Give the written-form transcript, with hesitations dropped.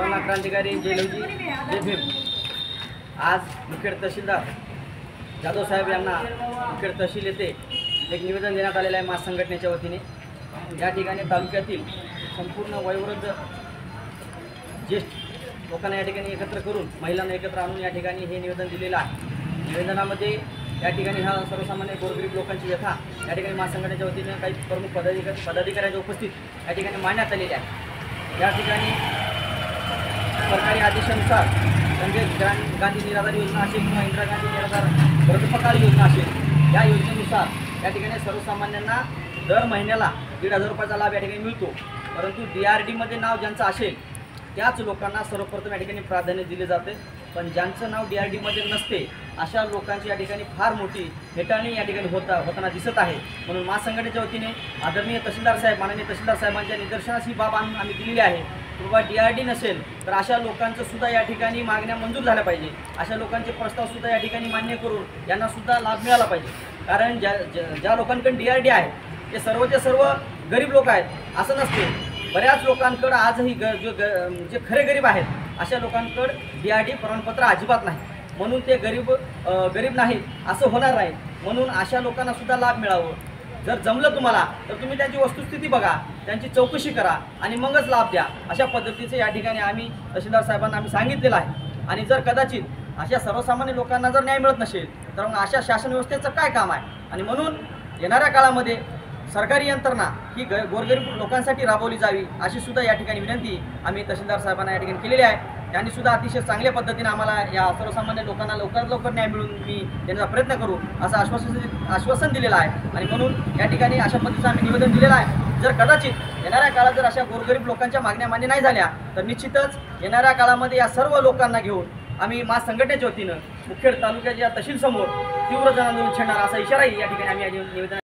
खतरनाक क्रांतिकारी जयलवजी जय भीम। आज मुखेड तहसीलदार जाधव साहेब यांना मुखेड तहसील येथे एक निवेदन देण्यात आलेलं आहे मास संघटनेच्या वतीने। या ठिकाणी तालुक्यातील संपूर्ण वयोवृद्ध ज्येष्ठ लोकांना या ठिकाणी एकत्र करून महिलांना एकत्र आणून या ठिकाणी हे निवेदन दिलेलं आहे। निवेदनामध्ये या ठिकाणी हा सर्वसामान्य गोरगरीब लोकांची व्यथा या ठिकाणी मास संघटनेच्या वतीने काही प्रमुख पदाधिकाऱ्यांच्या उपस्थित या ठिकाणी मांडण्यात आलेली आहे। या ठिकाणी सरकारी आदेशानुसार संजय गांधी निराधार योजना असेल किंवा इंदिरा गांधी निराधार वृद्धपकाळ योजना असेल, या योजनेनुसार या ठिकाणी सर्वसामान्यांना दर महिन्याला 1,500 रुपयाचा लाभ या ठिकाणी मिळतो। परंतु DRDमध्ये नाव ज्यांचं असेल त्याच लोकांना सर्वप्रथम या ठिकाणी प्राधान्य दिले जाते, पण ज्यांचं नाव DRDमध्ये नसते अशा लोकांची या ठिकाणी फार मोठी हेटाळणी या ठिकाणी होताना दिसत आहे। म्हणून मास संघटनेच्या वतीने आदरणीय तहसीलदार साहेब, माननीय तहसीलदार साहेबांच्या निदर्शनास ही बाब आम्ही दिलेली आहे की बाबा DRD नसेल तर अशा लोकांचं सुद्धा या ठिकाणी मागण्या मंजूर झाल्या पाहिजे, अशा लोकांचे प्रस्तावसुद्धा या ठिकाणी मान्य करून यांनासुद्धा लाभ मिळाला पाहिजे। कारण ज्या लोकांकडे DRD आहे ते सर्वचे सर्व गरीब लोक आहेत असं नसते। बऱ्याच लोकांकडे आजही जे खरे गरीब आहेत अशा लोकांकडे DRD प्रमाणपत्र अजिबात नाही, म्हणून ते गरीब नाहीत असं होणार नाही। म्हणून अशा लोकांना सुद्धा लाभ मिळावं, जर जमलं तुम्हाला तर तुम्ही त्यांची वस्तुस्थिती बघा, त्यांची चौकशी करा आणि मगच लाभ द्या। अशा पद्धतीचं या ठिकाणी आम्ही तहसीलदार साहेबांना आम्ही सांगितलेलं आहे। आणि जर कदाचित अशा सर्वसामान्य लोकांना जर न्याय मिळत नसेल तर मग अशा शासन व्यवस्थेचं काय काम आहे। आणि म्हणून येणाऱ्या काळामध्ये सरकारी यंत्रणा ही गोरगरीब लोकांसाठी राबवली जावी अशी सुद्धा या ठिकाणी विनंती आम्ही तहसीलदार साहेबांना या ठिकाणी केलेली आहे। त्यांनी सुद्धा अतिशय चांगल्या पद्धतीने आम्हाला या सर्वसामान्य लोकांना लवकरात लवकर न्याय मिळून मी देण्याचा प्रयत्न करू असं आश्वासन दिलेलं आहे। आणि म्हणून या ठिकाणी अशा पद्धतीचं आम्ही निवेदन दिलेलं आहे। जर कदाचित येणाऱ्या काळात जर अशा गोरगरीब लोकांच्या मागण्या मान्य नाही झाल्या तर निश्चितच येणाऱ्या काळामध्ये या सर्व लोकांना घेऊन आम्ही मास संघटनेच्या वतीनं मुखेड तालुक्याच्या तहसीलसमोर तीव्र जनआंदोलन छेडणार असा इशाराही या ठिकाणी आम्ही निवेदन